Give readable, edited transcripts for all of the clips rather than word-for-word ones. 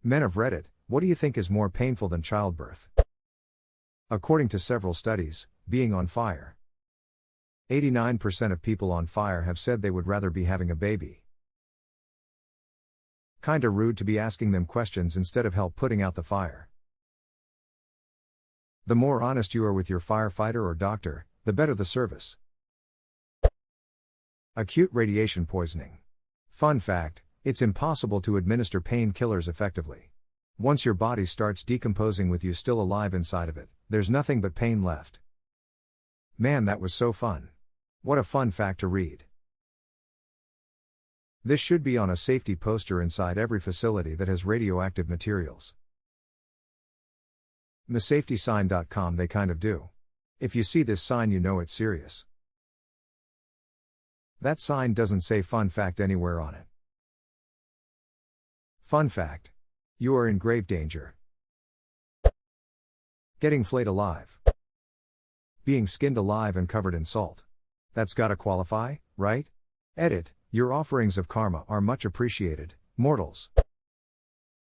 Men of Reddit, what do you think is more painful than childbirth? According to several studies, being on fire. 89% of people on fire have said they would rather be having a baby. Kinda rude to be asking them questions instead of help putting out the fire. The more honest you are with your firefighter or doctor, the better the service. Acute radiation poisoning. Fun fact, it's impossible to administer painkillers effectively. Once your body starts decomposing with you still alive inside of it, there's nothing but pain left. Man, that was so fun. What a fun fact to read. This should be on a safety poster inside every facility that has radioactive materials. MySafetySign.com, they kind of do. If you see this sign, you know it's serious. That sign doesn't say fun fact anywhere on it. Fun fact. You are in grave danger. Getting flayed alive. Being skinned alive and covered in salt. That's gotta qualify, right? Edit, your offerings of karma are much appreciated, mortals.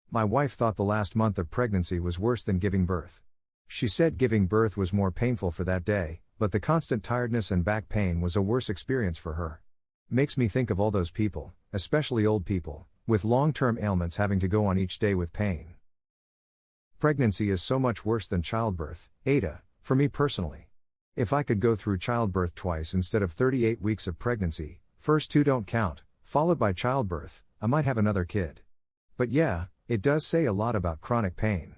My wife thought the last month of pregnancy was worse than giving birth. She said giving birth was more painful for that day, but the constant tiredness and back pain was a worse experience for her. Makes me think of all those people, especially old people, with long-term ailments having to go on each day with pain. Pregnancy is so much worse than childbirth, Ada, for me personally. If I could go through childbirth twice instead of 38 weeks of pregnancy, first 2 don't count, followed by childbirth, I might have another kid. But yeah, it does say a lot about chronic pain.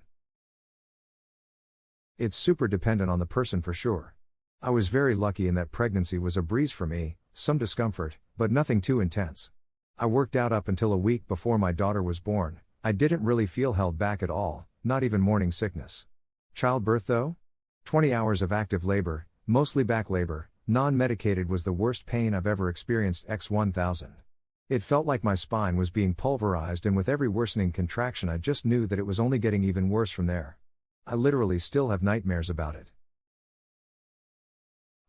It's super dependent on the person for sure. I was very lucky in that pregnancy was a breeze for me, some discomfort, but nothing too intense. I worked out up until a week before my daughter was born. I didn't really feel held back at all, not even morning sickness. Childbirth though? 20 hours of active labor, mostly back labor, non-medicated, was the worst pain I've ever experienced x 1000. It felt like my spine was being pulverized, and with every worsening contraction I just knew that it was only getting even worse from there. I literally still have nightmares about it.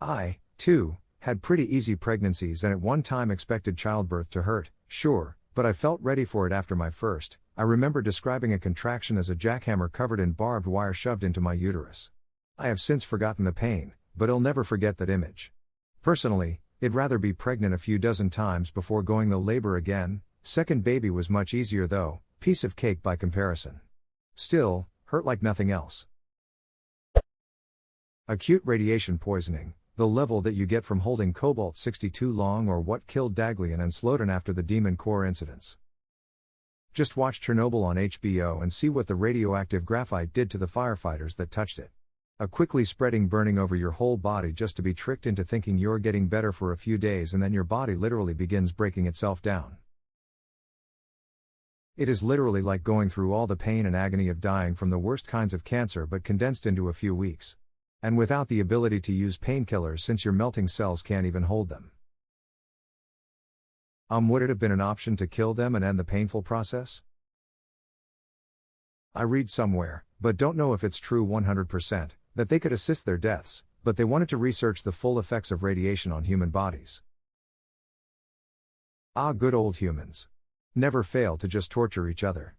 I, too, had pretty easy pregnancies and at one time expected childbirth to hurt, sure, but I felt ready for it after my first. I remember describing a contraction as a jackhammer covered in barbed wire shoved into my uterus. I have since forgotten the pain, but I'll never forget that image. Personally, I'd rather be pregnant a few dozen times before going the labor again. Second baby was much easier though, piece of cake by comparison. Still, hurt like nothing else. Acute radiation poisoning, the level that you get from holding cobalt-62 long, or what killed Daglian and Slotin after the Demon Core incidents. Just watch Chernobyl on HBO and see what the radioactive graphite did to the firefighters that touched it. A quickly spreading burning over your whole body just to be tricked into thinking you're getting better for a few days, and then your body literally begins breaking itself down. It is literally like going through all the pain and agony of dying from the worst kinds of cancer, but condensed into a few weeks. And without the ability to use painkillers since your melting cells can't even hold them. Would it have been an option to kill them and end the painful process? I read somewhere, but don't know if it's true 100%, that they could assist their deaths, but they wanted to research the full effects of radiation on human bodies. Ah, good old humans. Never fail to just torture each other.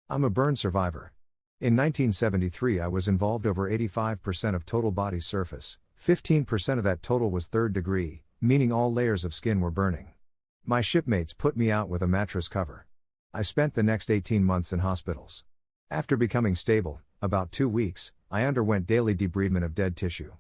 I'm a burn survivor. In 1973 I was involved over 85% of total body surface, 15% of that total was 3rd degree, meaning all layers of skin were burning. My shipmates put me out with a mattress cover. I spent the next 18 months in hospitals. After becoming stable, about 2 weeks, I underwent daily debridement of dead tissue.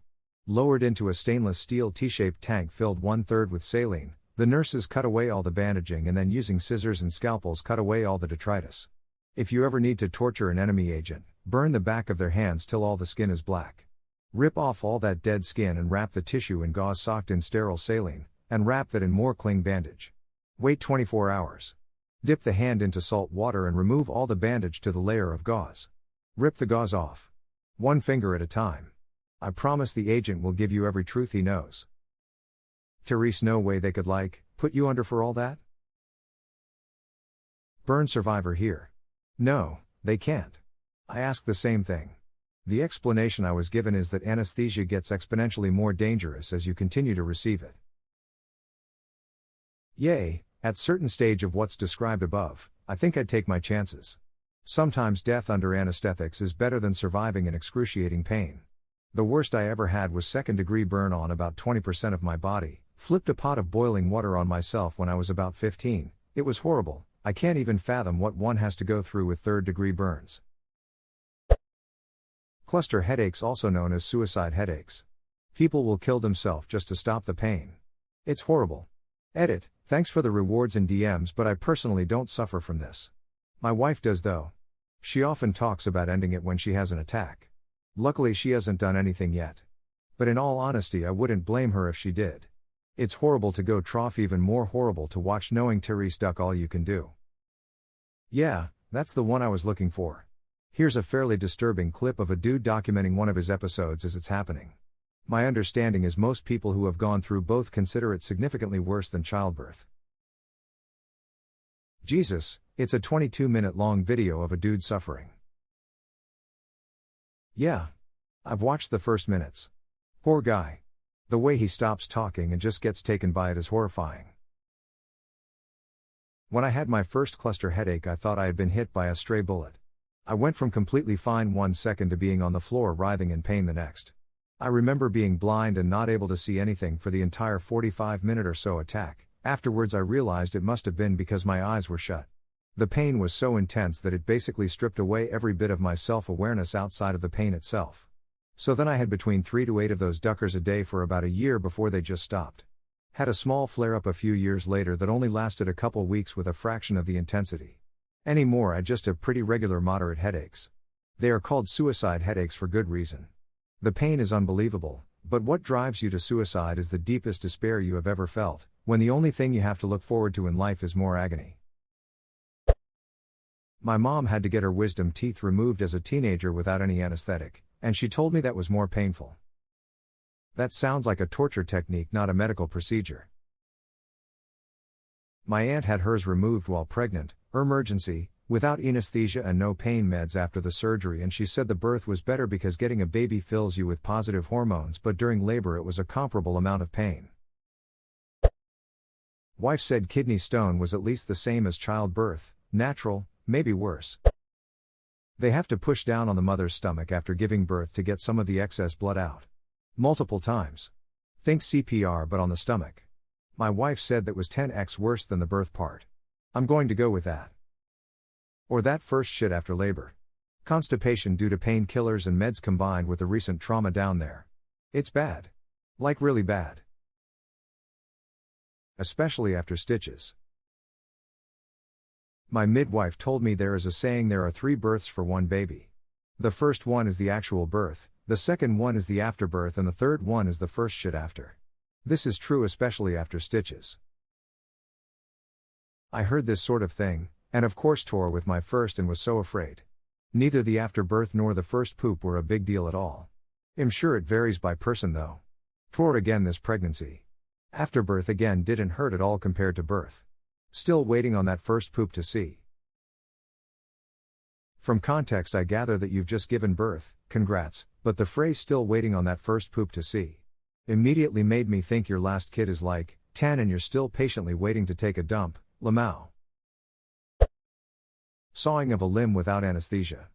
Lowered into a stainless steel T-shaped tank filled 1/3 with saline, the nurses cut away all the bandaging and then using scissors and scalpels cut away all the detritus. If you ever need to torture an enemy agent, burn the back of their hands till all the skin is black. Rip off all that dead skin and wrap the tissue in gauze soaked in sterile saline, and wrap that in more cling bandage. Wait 24 hours. Dip the hand into salt water and remove all the bandage to the layer of gauze. Rip the gauze off. 1 finger at a time. I promise the agent will give you every truth he knows. Therese, no way they could put you under for all that? Burn survivor here. No, they can't. I asked the same thing. The explanation I was given is that anesthesia gets exponentially more dangerous as you continue to receive it. Yay, at certain stage of what's described above, I think I'd take my chances. Sometimes death under anesthetics is better than surviving in excruciating pain. The worst I ever had was second-degree burn on about 20% of my body. Flipped a pot of boiling water on myself when I was about 15. It was horrible. I can't even fathom what one has to go through with third-degree burns. Cluster headaches, also known as suicide headaches. People will kill themselves just to stop the pain. It's horrible. Edit, thanks for the rewards and DMs, but I personally don't suffer from this. My wife does though. She often talks about ending it when she has an attack. Luckily she hasn't done anything yet. But in all honesty, I wouldn't blame her if she did. It's horrible to go trough, even more horrible to watch knowing Therese duck all you can do. Yeah, that's the one I was looking for. Here's a fairly disturbing clip of a dude documenting one of his episodes as it's happening. My understanding is most people who have gone through both consider it significantly worse than childbirth. Jesus, it's a 22-minute long video of a dude suffering. Yeah. I've watched the first minutes. Poor guy. The way he stops talking and just gets taken by it is horrifying. When I had my first cluster headache, I thought I had been hit by a stray bullet. I went from completely fine 1 second to being on the floor writhing in pain the next. I remember being blind and not able to see anything for the entire 45-minute or so attack. Afterwards I realized it must have been because my eyes were shut. The pain was so intense that it basically stripped away every bit of my self-awareness outside of the pain itself. So then I had between 3 to 8 of those duckers a day for about a year before they just stopped. Had a small flare-up a few years later that only lasted a couple weeks with a fraction of the intensity. Anymore I just have pretty regular moderate headaches. They are called suicide headaches for good reason. The pain is unbelievable, but what drives you to suicide is the deepest despair you have ever felt, when the only thing you have to look forward to in life is more agony. My mom had to get her wisdom teeth removed as a teenager without any anesthetic, and she told me that was more painful. That sounds like a torture technique, not a medical procedure. My aunt had hers removed while pregnant, emergency, without anesthesia and no pain meds after the surgery, and she said the birth was better because getting a baby fills you with positive hormones, but during labor it was a comparable amount of pain. Wife said kidney stone was at least the same as childbirth, natural, maybe worse. They have to push down on the mother's stomach after giving birth to get some of the excess blood out. Multiple times. Think CPR but on the stomach. My wife said that was 10x worse than the birth part. I'm going to go with that. Or that first shit after labor. Constipation due to painkillers and meds combined with the recent trauma down there. It's bad. Like really bad. Especially after stitches. My midwife told me there is a saying there are 3 births for one baby. The first one is the actual birth, the second one is the afterbirth, and the third one is the first shit after. This is true especially after stitches. I heard this sort of thing, and of course tore with my first and was so afraid. Neither the afterbirth nor the first poop were a big deal at all. I'm sure it varies by person though. Tore again this pregnancy. Afterbirth again didn't hurt at all compared to birth. Still waiting on that first poop to see. From context I gather that you've just given birth, congrats, but the phrase still waiting on that first poop to see immediately made me think your last kid is like 10 and you're still patiently waiting to take a dump, Lamau. Sawing of a limb without anesthesia.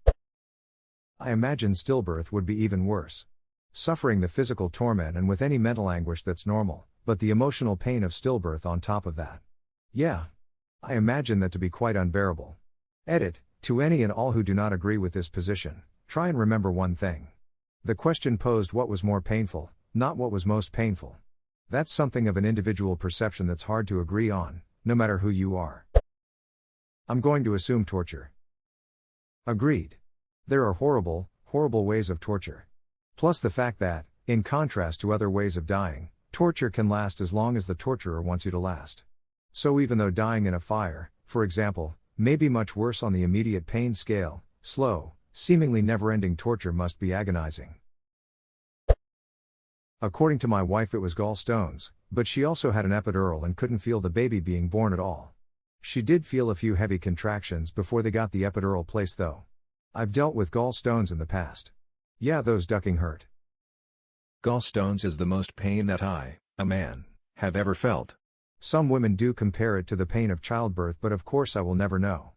I imagine stillbirth would be even worse. Suffering the physical torment and with any mental anguish that's normal, but the emotional pain of stillbirth on top of that. Yeah. I imagine that to be quite unbearable. Edit, to any and all who do not agree with this position, try and remember one thing. The question posed what was more painful, not what was most painful. That's something of an individual perception that's hard to agree on, no matter who you are. I'm going to assume torture. Agreed. There are horrible, horrible ways of torture. Plus the fact that, in contrast to other ways of dying, torture can last as long as the torturer wants you to last. So even though dying in a fire, for example, may be much worse on the immediate pain scale, slow, seemingly never-ending torture must be agonizing. According to my wife it was gallstones, but she also had an epidural and couldn't feel the baby being born at all. She did feel a few heavy contractions before they got the epidural placed though. I've dealt with gallstones in the past. Yeah, those ducking hurt. Gallstones is the most pain that I, a man, have ever felt. Some women do compare it to the pain of childbirth, but of course I will never know.